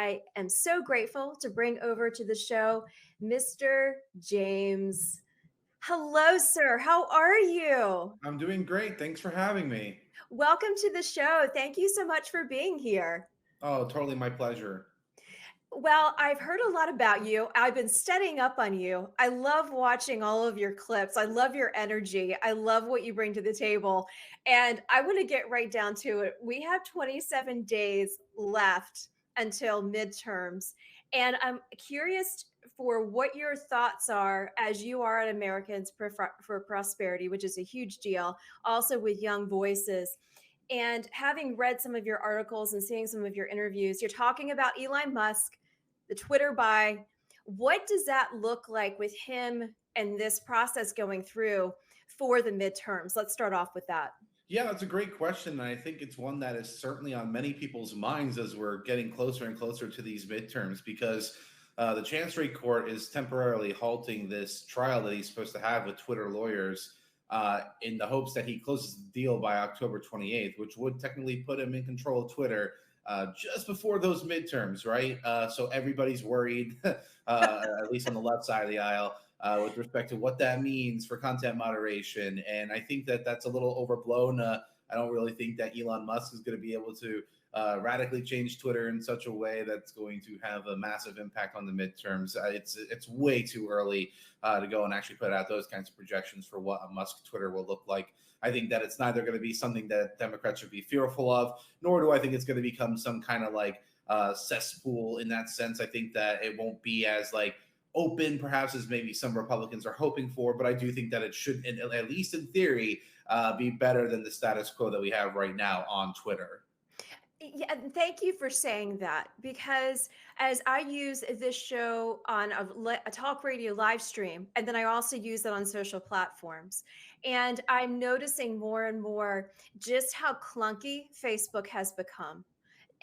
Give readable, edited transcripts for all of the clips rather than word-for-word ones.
I am so grateful to bring over to the show Mr. James. Hello, sir. How are you? I'm doing great. Thanks for having me. Welcome to the show. Thank you so much for being here. Oh, totally my pleasure. Well, I've heard a lot about you. I've been studying up on you. I love watching all of your clips. I love your energy. I love what you bring to the table. And I want to get right down to it. We have 27 days left until midterms. And I'm curious for what your thoughts are as you are at Americans for Prosperity, which is a huge deal, also with Young Voices. And having read some of your articles and seeing some of your interviews, you're talking about Elon Musk, the Twitter buy. What does that look like with him and this process going through for the midterms? Let's start off with that. Yeah, that's a great question. And I think it's one that is certainly on many people's minds as we're getting closer and closer to these midterms because the Chancery Court is temporarily halting this trial that he's supposed to have with Twitter lawyers in the hopes that he closes the deal by October 28th, which would technically put him in control of Twitter just before those midterms, right? So everybody's worried, at least on the left side of the aisle, with respect to what that means for content moderation. And I think that that's a little overblown. I don't really think that Elon Musk is going to be able to radically change Twitter in such a way that's going to have a massive impact on the midterms. It's way too early to go and actually put out those kinds of projections for what a Musk Twitter will look like. I think that it's neither going to be something that Democrats should be fearful of, nor do I think it's going to become some kind of like cesspool in that sense. I think that it won't be as like open, perhaps, as maybe some Republicans are hoping for. But I do think that it should, at least in theory, be better than the status quo that we have right now on Twitter. Yeah, and thank you for saying that because as I use this show on a talk radio live stream, and then I also use it on social platforms, and I'm noticing more and more just how clunky Facebook has become.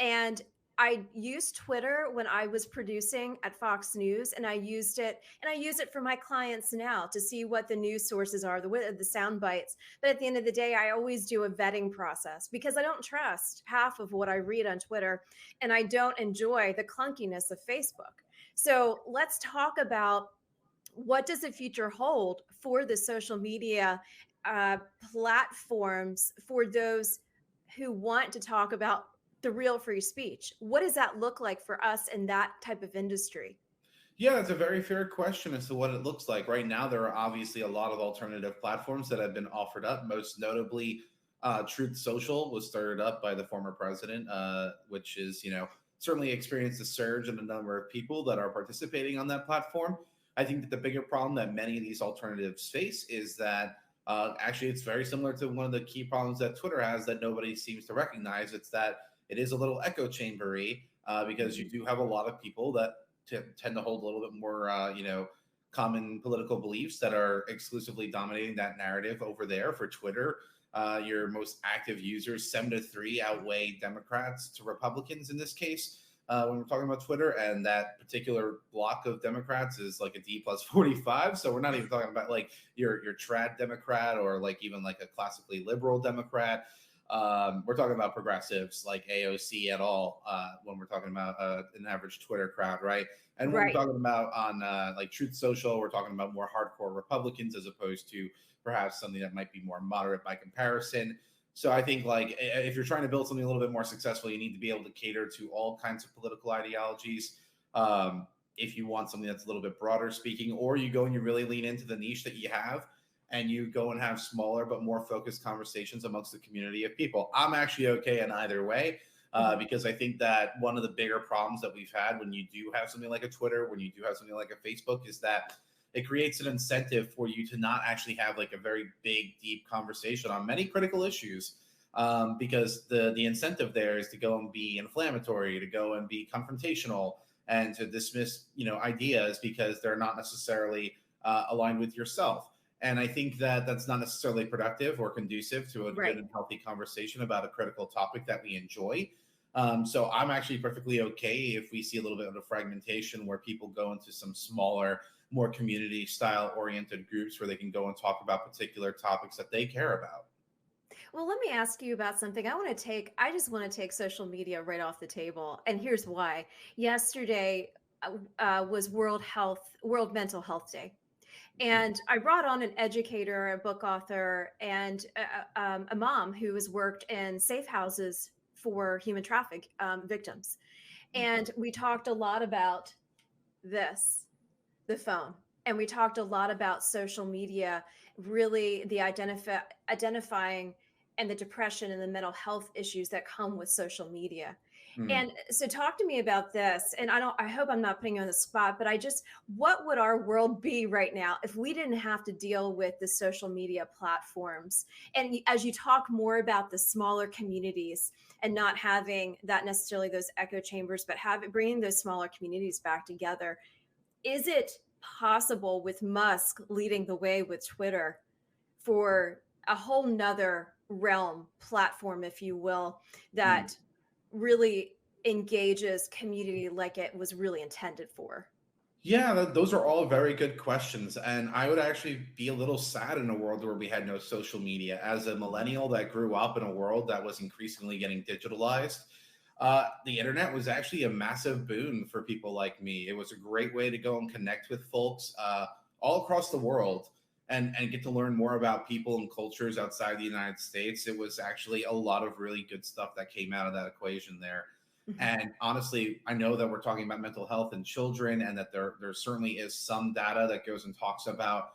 And I used Twitter when I was producing at Fox News, and I used it, and I use it for my clients now to see what the news sources are, the sound bites. But at the end of the day, I always do a vetting process because I don't trust half of what I read on Twitter, and I don't enjoy the clunkiness of Facebook. So let's talk about what does the future hold for the social media uh, platforms for those who want to talk about the real free speech. What does that look like for us in that type of industry? Yeah, it's a very fair question as to what it looks like. Right now, there are obviously a lot of alternative platforms that have been offered up. Most notably, Truth Social was started up by the former president, which is, certainly experienced a surge in the number of people that are participating on that platform. I think that the bigger problem that many of these alternatives face is that actually it's very similar to one of the key problems that Twitter has that nobody seems to recognize. It's that it is a little echo chambery because you do have a lot of people that tend to hold a little bit more, common political beliefs that are exclusively dominating that narrative over there for Twitter. Your most active users, 7-3, outweigh Democrats to Republicans in this case. When we're talking about Twitter, and that particular block of Democrats is like a D plus 45. So we're not even talking about like your trad Democrat or like even like a classically liberal Democrat. We're talking about progressives like AOC at all when we're talking about an average Twitter crowd, right? And when we're Right. talking about on like Truth Social, we're talking about more hardcore Republicans as opposed to perhaps something that might be more moderate by comparison. So I think like if you're trying to build something a little bit more successful, you need to be able to cater to all kinds of political ideologies. If you want something that's a little bit broader speaking, or you go and you really lean into the niche that you have and you go and have smaller but more focused conversations amongst the community of people. I'm actually okay in either way because I think that one of the bigger problems that we've had when you do have something like a Twitter, when you do have something like a Facebook, is that it creates an incentive for you to not actually have like a very big, deep conversation on many critical issues. Because the incentive there is to go and be inflammatory, to go and be confrontational, and to dismiss ideas because they're not necessarily aligned with yourself. And I think that that's not necessarily productive or conducive to a good Right. and healthy conversation about a critical topic that we enjoy. So I'm actually perfectly okay if we see a little bit of a fragmentation where people go into some smaller, more community style oriented groups where they can go and talk about particular topics that they care about. Well, let me ask you about something. I just want to take social media right off the table. And here's why. Yesterday was World Mental Health Day. And I brought on an educator, a book author, and a mom who has worked in safe houses for human traffic victims. And we talked a lot about this, the phone. And we talked a lot about social media, really the identifying and the depression and the mental health issues that come with social media. Mm. And so talk to me about this. And I hope I'm not putting you on the spot, but what would our world be right now if we didn't have to deal with the social media platforms? And as you talk more about the smaller communities and not having that necessarily those echo chambers, but bringing those smaller communities back together, is it possible with Musk leading the way with Twitter for a whole nother realm platform, if you will, Mm. that really engages community like it was really intended for? Yeah, those are all very good questions. And I would actually be a little sad in a world where we had no social media. As a millennial that grew up in a world that was increasingly getting digitalized, the internet was actually a massive boon for people like me. It was a great way to go and connect with folks all across the world and get to learn more about people and cultures outside the United States. It was actually a lot of really good stuff that came out of that equation there. Mhm. And honestly, I know that we're talking about mental health in children, and that there certainly is some data that goes and talks about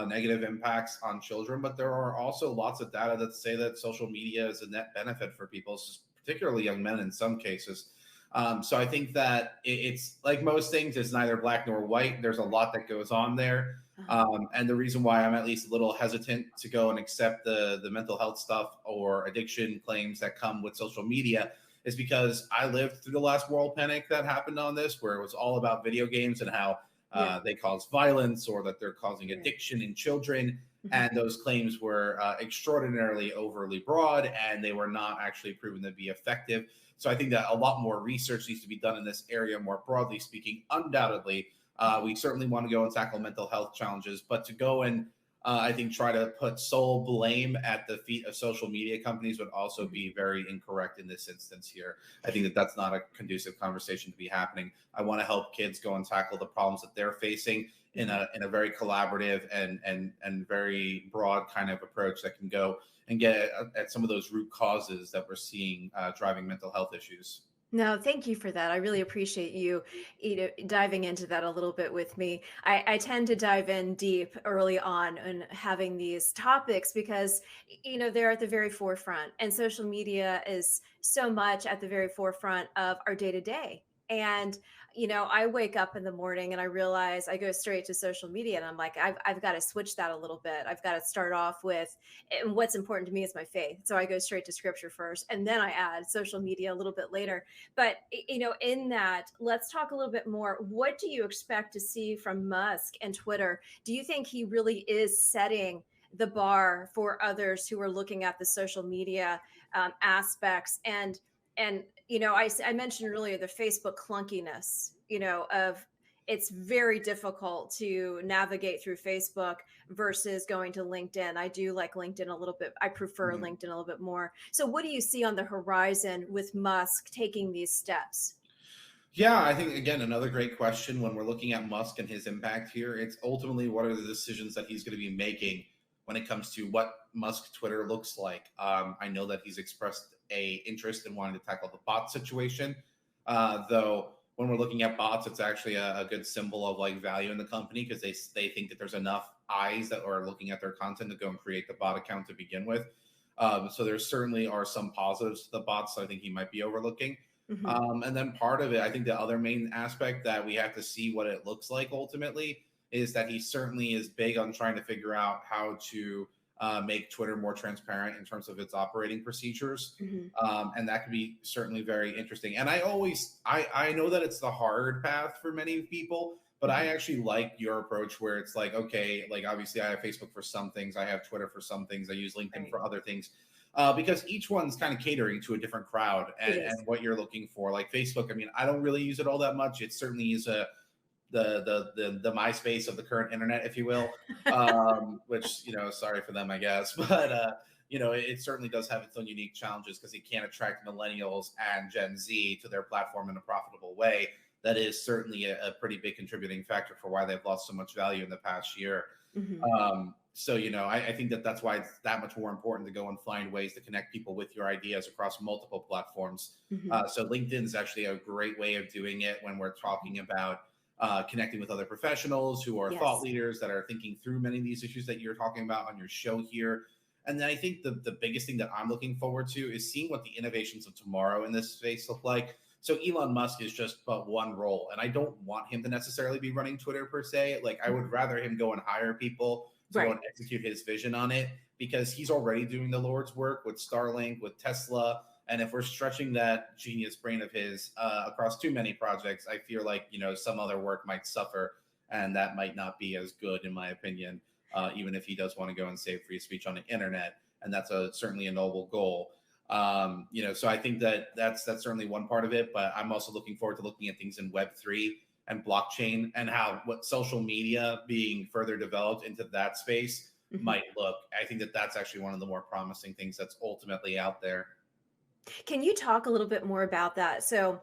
negative impacts on children, but there are also lots of data that say that social media is a net benefit for people, particularly young men in some cases. So I think that it's like most things, it's neither black nor white. There's a lot that goes on there. Uh-huh. And the reason why I'm at least a little hesitant to go and accept the mental health stuff or addiction claims that come with social media is because I lived through the last world panic that happened on this, where it was all about video games and how Yeah. they cause violence or that they're causing Right. addiction in children. Mhm. And those claims were extraordinarily overly broad, and they were not actually proven to be effective. So I think that a lot more research needs to be done in this area, more broadly speaking. Undoubtedly, we certainly want to go and tackle mental health challenges, but to go and I think try to put sole blame at the feet of social media companies would also Mhm. be very incorrect in this instance here. I think that that's not a conducive conversation to be happening. I want to help kids go and tackle the problems that they're facing in Mhm. a very collaborative and very broad kind of approach that can go and get at some of those root causes that we're seeing driving mental health issues. No, thank you for that. I really appreciate you diving into that a little bit with me. I tend to dive in deep early on and having these topics because, they're at the very forefront, and social media is so much at the very forefront of our day to day. And, I wake up in the morning and I realize I go straight to social media and I'm like, I've got to switch that a little bit. I've got to start off with, and what's important to me is my faith. So I go straight to scripture first, and then I add social media a little bit later. But in that, let's talk a little bit more. What do you expect to see from Musk and Twitter? Do you think he really is setting the bar for others who are looking at the social media aspects? And I mentioned earlier the Facebook clunkiness. Of it's very difficult to navigate through Facebook versus going to LinkedIn. I do like LinkedIn a little bit. I prefer Mhm. LinkedIn a little bit more. So, what do you see on the horizon with Musk taking these steps? Yeah, I think again another great question when we're looking at Musk and his impact here. It's ultimately what are the decisions that he's going to be making when it comes to what Musk Twitter looks like. I know that he's expressed a interest in wanting to tackle the bot situation, though. When we're looking at bots, it's actually a good symbol of like value in the company because they think that there's enough eyes that are looking at their content to go and create the bot account to begin with. So there certainly are some positives to the bots. So I think he might be overlooking. Hmm. And then part of it, I think the other main aspect that we have to see what it looks like ultimately is that he certainly is big on trying to figure out how to make Twitter more transparent in terms of its operating procedures. Hmm. And that could be certainly very interesting. And I know that it's the hard path for many people, but I Hmm. actually like your approach where it's like, okay, like obviously I have Facebook for some things, I have Twitter for some things, I use LinkedIn Right. for other things because each one's kind of catering to a different crowd It is. and what you're looking for. Like Facebook, I mean, I don't really use it all that much. It certainly is the MySpace of the current internet, if you will. Which sorry for them, I guess, but it certainly does have its own unique challenges because it can't attract millennials and Gen Z to their platform in a profitable way. That is certainly a pretty big contributing factor for why they've lost so much value in the past year. Hmm. So, I think that that's why it's that much more important to go and find ways to connect people with your ideas across multiple platforms. Hmm. So LinkedIn is actually a great way of doing it when we're talking about connecting with other professionals who are thought Yes. leaders that are thinking through many of these issues that you're talking about on your show here. And then I think the biggest thing that I'm looking forward to is seeing what the innovations of tomorrow in this space look like. So Elon Musk is just but one role, and I don't want him to necessarily be running Twitter per se. Like I would rather him go and hire people to go Right. and execute his vision on it because he's already doing the Lord's work with Starlink, with Tesla. And if we're stretching that genius brain of his across too many projects, I feel like, some other work might suffer and that might not be as good, in my opinion, even if he does want to go and save free speech on the internet. And that's certainly a noble goal. So I think that that's certainly one part of it, but I'm also looking forward to looking at things in Web3 and blockchain and how what social media being further developed into that space Hmm. might look. I think that that's actually one of the more promising things that's ultimately out there. Can you talk a little bit more about that? So,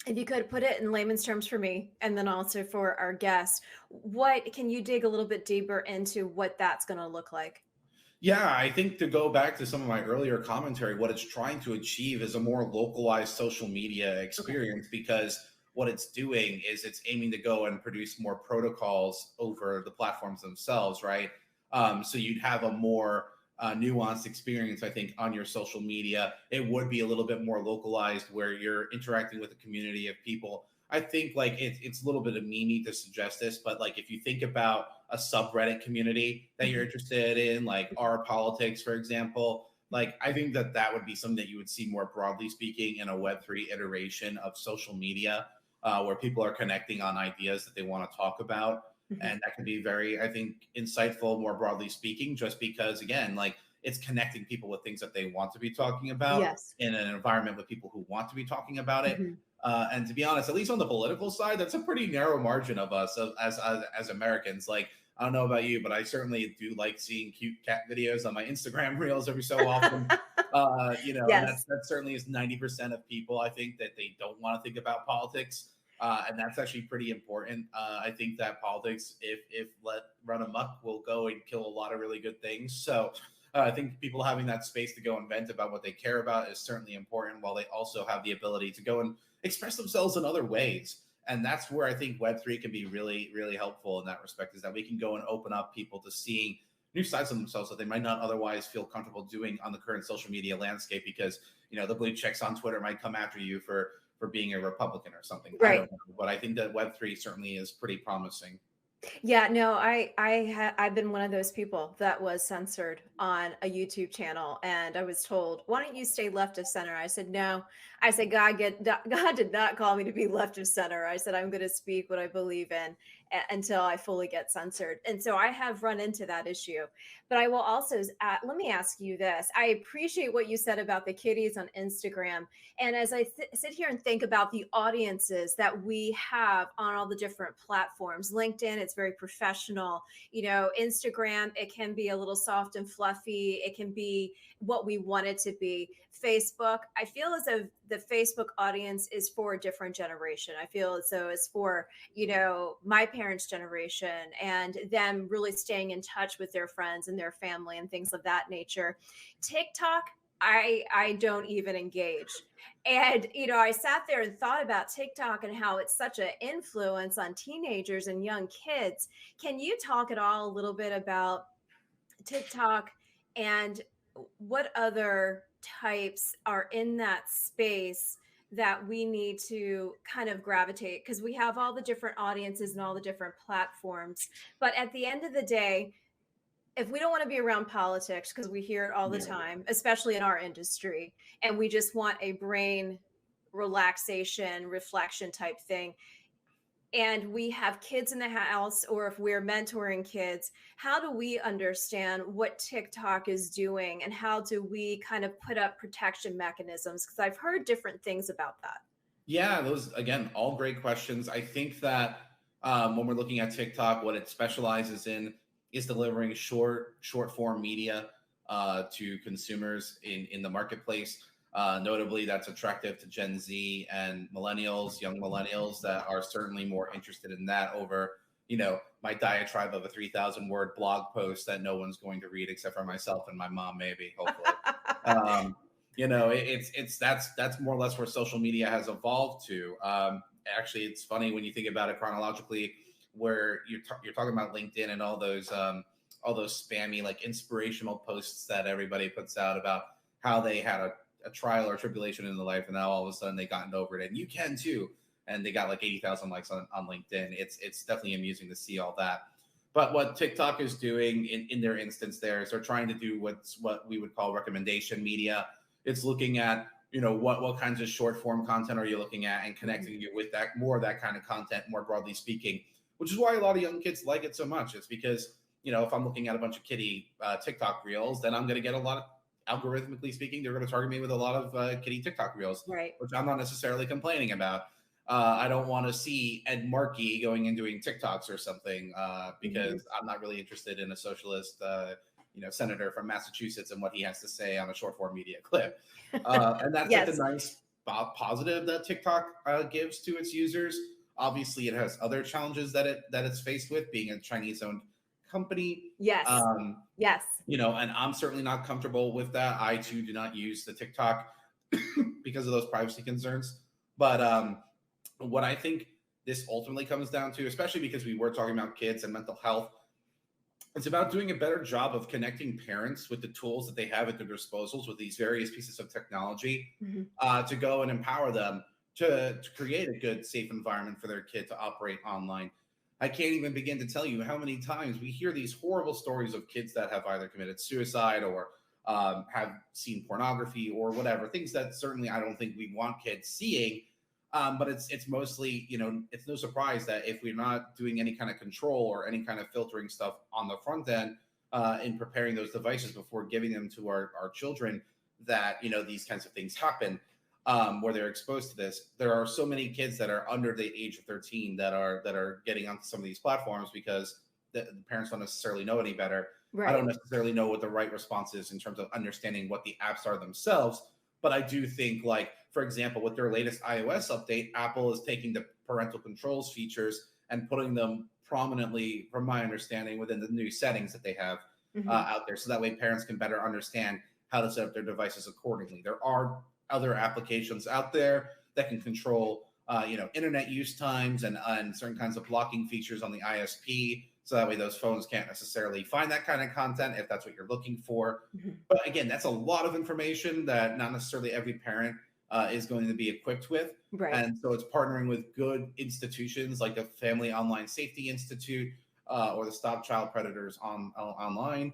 if you could put it in layman's terms for me, and then also for our guests, what can you dig a little bit deeper into what that's going to look like? Yeah, I think to go back to some of my earlier commentary, what it's trying to achieve is a more localized social media Okay. experience because what it's doing is it's aiming to go and produce more protocols over the platforms themselves, right? So you'd have a more nuanced experience, I think, on your social media. It would be a little bit more localized where you're interacting with a community of people. I think like it's a little bit of memey to suggest this, but like if you think about a subreddit community that you're Mhm. interested in, like our politics, for example, like I think that that would be something that you would see more broadly speaking in a Web3 iteration of social media, where people are connecting on ideas that they want to talk about. Mhm. And that can be very, I think, insightful, more broadly speaking, just because, again, like it's connecting people with things that they want to be talking about Yes. in an environment with people who want to be talking about it. Mhm. And to be honest, at least on the political side, that's a pretty narrow margin of us as Americans. Like, I don't know about you, but I certainly do like seeing cute cat videos on my Instagram reels every so often. And Yes. that certainly is 90% of people. I think that they don't want to think about politics, and that's actually pretty important. I think that politics, if let run amok, will go and kill a lot of really good things. So. I think people having that space to go and vent about what they care about is certainly important, while they also have the ability to go and express themselves in other ways. And that's where I think Web3 can be really, really helpful in that respect, is that we can go and open up people to seeing new sides of themselves that they might not otherwise feel comfortable doing on the current social media landscape because, the blue checks on Twitter might come after you for being a Republican or something. I Right. don't know. But I think that Web3 certainly is pretty promising. Yeah, no, I've been one of those people that was censored on a YouTube channel, and I was told, "Why don't you stay left of center?" I said, "No." I said, God did not call me to be left of center." I said, "I'm going to speak what I believe in until I fully get censored." And so I have run into that issue. But I will also let me ask you this. I appreciate what you said about the kitties on Instagram. And as I sit here and think about the audiences that we have on all the different platforms, LinkedIn, it's very professional. Instagram, it can be a little soft and fluffy. It can be what we want it to be. Facebook, I feel as though the Facebook audience is for a different generation. I feel as though it's for, my parents' generation and them really staying in touch with their friends and their family and things of that nature. TikTok, I don't even engage. And I sat there and thought about TikTok and how it's such an influence on teenagers and young kids. Can you talk at all a little bit about TikTok and what other types are in that space that we need to kind of gravitate, because we have all the different audiences and all the different platforms, but at the end of the day, if we don't want to be around politics, because we hear it all the Yeah. time, especially in our industry, and we just want a brain relaxation, reflection type thing, and we have kids in the house, or if we're mentoring kids, how do we understand what TikTok is doing and how do we kind of put up protection mechanisms? Because I've heard different things about that. Yeah, those again, all great questions. I think that when we're looking at TikTok, what it specializes in is delivering short form media. to consumers in the marketplace. Notably, that's attractive to Gen Z and millennials, young millennials that are certainly more interested in that over, my diatribe of a 3,000 word blog post that no one's going to read except for myself and my mom, maybe, hopefully. Um, that's more or less where social media has evolved to. Actually, it's funny when you think about it chronologically, where you're talking about LinkedIn and all those spammy like inspirational posts that everybody puts out about how they had a trial or tribulation in their life, and now all of a sudden they gotten over it, and you can too. And they got like 80,000 likes on LinkedIn. It's definitely amusing to see all that. But what TikTok is doing in their instance there is they're trying to do what we would call recommendation media. It's looking at, what kinds of short form content are you looking at and connecting you with that more of that kind of content, more broadly speaking, which is why a lot of young kids like it so much. It's because, if I'm looking at a bunch of kiddie TikTok reels, then I'm going to get a lot of, algorithmically speaking, they're going to target me with a lot of kiddie TikTok reels, Right. which I'm not necessarily complaining about. I don't want to see Ed Markey going and doing TikToks or something because I'm not really interested in a socialist, senator from Massachusetts and what he has to say on a short form media clip. And that's like Yes. the nice positive that TikTok gives to its users. Obviously, it has other challenges that it's faced with, being a Chinese-owned company. Yes. Yes. And I'm certainly not comfortable with that. I too do not use the TikTok because of those privacy concerns. But what I think this ultimately comes down to, especially because we were talking about kids and mental health, it's about doing a better job of connecting parents with the tools that they have at their disposals with these various pieces of technology to go and empower them to create a good, safe environment for their kid to operate online. I can't even begin to tell you how many times we hear these horrible stories of kids that have either committed suicide or have seen pornography or whatever, things that certainly I don't think we want kids seeing. But it's mostly, it's no surprise that if we're not doing any kind of control or any kind of filtering stuff on the front end in preparing those devices before giving them to our children, that, these kinds of things happen where they're exposed to this. There are so many kids that are under the age of 13 that are getting onto some of these platforms because the parents don't necessarily know any better. Right. I don't necessarily know what the right response is in terms of understanding what the apps are themselves. But I do think, like, for example, with their latest iOS update, Apple is taking the parental controls features and putting them prominently, from my understanding, within the new settings that they have out there. So that way parents can better understand how to set up their devices accordingly. There are other applications out there that can control, internet use times and certain kinds of blocking features on the ISP. So that way those phones can't necessarily find that kind of content if that's what you're looking for. But again, that's a lot of information that not necessarily every parent is going to be equipped with. Right. And so it's partnering with good institutions like the Family Online Safety Institute or the Stop Child Predators Online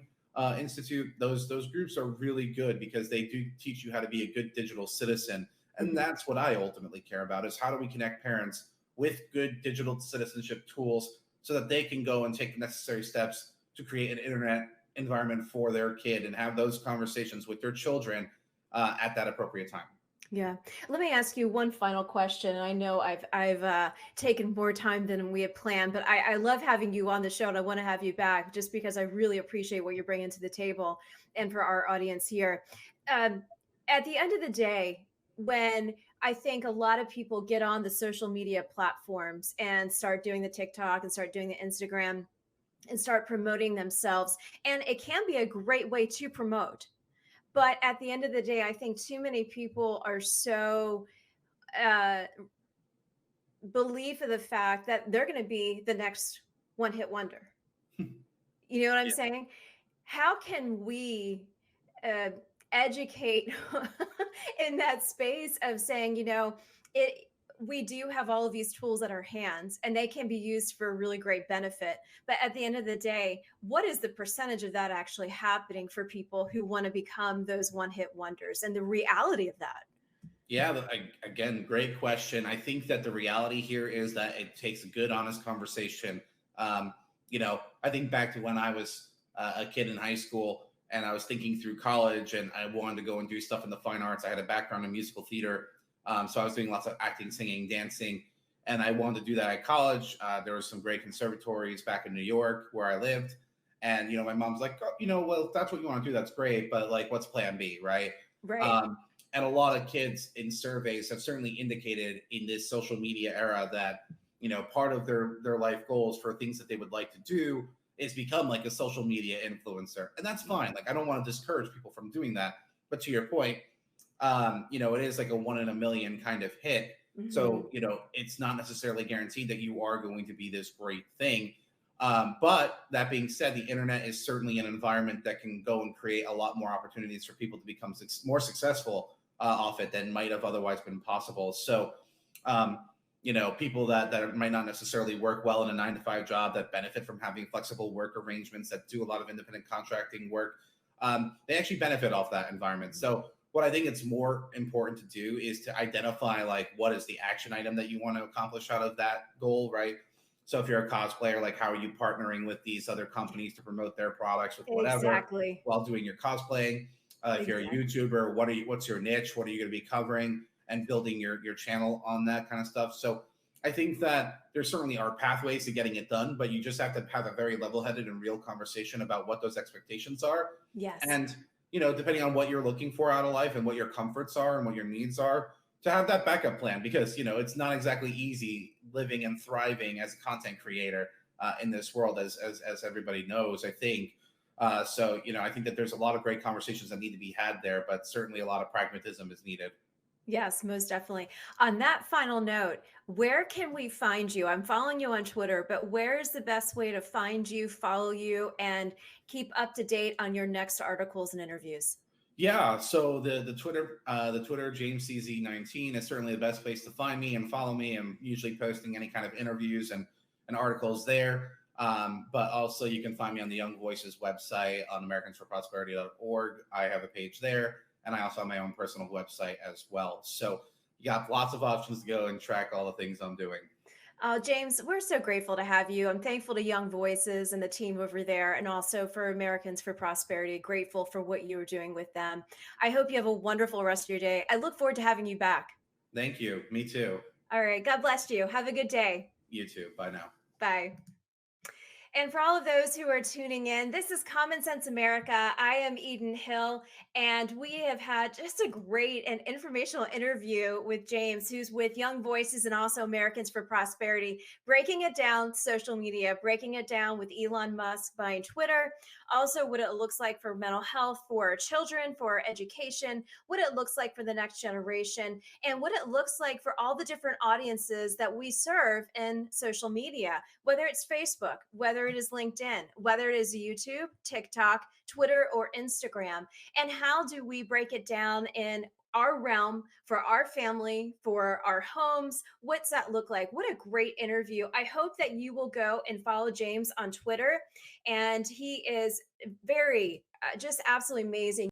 Institute. Those groups are really good because they do teach you how to be a good digital citizen. And that's what I ultimately care about, is how do we connect parents with good digital citizenship tools so that they can go and take the necessary steps to create an internet environment for their kid and have those conversations with their children at that appropriate time. Yeah. Let me ask you one final question. I know I've taken more time than we had planned, but I love having you on the show, and I want to have you back just because I really appreciate what you're bringing to the table and for our audience here. At the end of the day, when I think a lot of people get on the social media platforms and start doing the TikTok and start doing the Instagram and start promoting themselves, and it can be a great way to promote. But at the end of the day, I think too many people are so belief of the fact that they're going to be the next one hit wonder. You know what I'm saying? How can we educate in that space of saying, we do have all of these tools at our hands and they can be used for a really great benefit. But at the end of the day, what is the percentage of that actually happening for people who want to become those one hit wonders and the reality of that? Yeah, again, great question. I think that the reality here is that it takes a good, honest conversation. I think back to when I was a kid in high school and I was thinking through college and I wanted to go and do stuff in the fine arts. I had a background in musical theater. So I was doing lots of acting, singing, dancing, and I wanted to do that at college. There were some great conservatories back in New York where I lived. And my mom's like, oh, well, if that's what you want to do, that's great, but like, what's plan B, right? Right. um, and a lot of kids in surveys have certainly indicated in this social media era that part of their life goals for things that they would like to do is become like a social media influencer, and that's fine. Like, I don't want to discourage people from doing that, but to your point, it is like a 1 in a million kind of hit. Hmm. So, it's not necessarily guaranteed that you are going to be this great thing. But that being said, the internet is certainly an environment that can go and create a lot more opportunities for people to become more successful off it than might have otherwise been possible. So, um, people that might not necessarily work well in a 9 to 5 job, that benefit from having flexible work arrangements, that do a lot of independent contracting work, they actually benefit off that environment. So, what I think it's more important to do is to identify like what is the action item that you want to accomplish out of that goal, right? So if you're a cosplayer, like how are you partnering with these other companies to promote their products with whatever Exactly. while doing your cosplaying? If you're a Exactly. YouTuber, what's your niche? What are you going to be covering and building your channel on that kind of stuff? So I think that there certainly are pathways to getting it done, but you just have to have a very level-headed and real conversation about what those expectations are. Yes. And depending on what you're looking for out of life and what your comforts are and what your needs are, to have that backup plan, because it's not exactly easy living and thriving as a content creator in this world, as everybody knows, I think. So I think that there's a lot of great conversations that need to be had there, but certainly a lot of pragmatism is needed. Yes, most definitely. On that final note, where can we find you? I'm following you on Twitter, but where is the best way to find you, follow you, and keep up to date on your next articles and interviews? Yeah, so the Twitter James CZ19 is certainly the best place to find me and follow me. I'm usually posting any kind of interviews and articles there. But also you can find me on the Young Voices website on americansforprosperity.org. I have a page there, and I also have my own personal website as well. So you got lots of options to go and track all the things I'm doing. James, we're so grateful to have you. I'm thankful to Young Voices and the team over there, and also for Americans for Prosperity. Grateful for what you are doing with them. I hope you have a wonderful rest of your day. I look forward to having you back. Thank you. Me too. All right. God bless you. Have a good day. You too. Bye now. Bye. And for all of those who are tuning in, this is Common Sense America. I am Eden Hill, and we have had just a great and informational interview with James, who's with Young Voices and also Americans for Prosperity, breaking it down, social media, breaking it down with Elon Musk buying Twitter, also what it looks like for mental health for children, for education, what it looks like for the next generation, and what it looks like for all the different audiences that we serve in social media, whether it's Facebook, whether it is LinkedIn, whether it is YouTube, TikTok, Twitter, or Instagram. And how do we break it down in our realm for our family, for our homes? What's that look like? What a great interview. I hope that you will go and follow James on Twitter. And he is very, just absolutely amazing.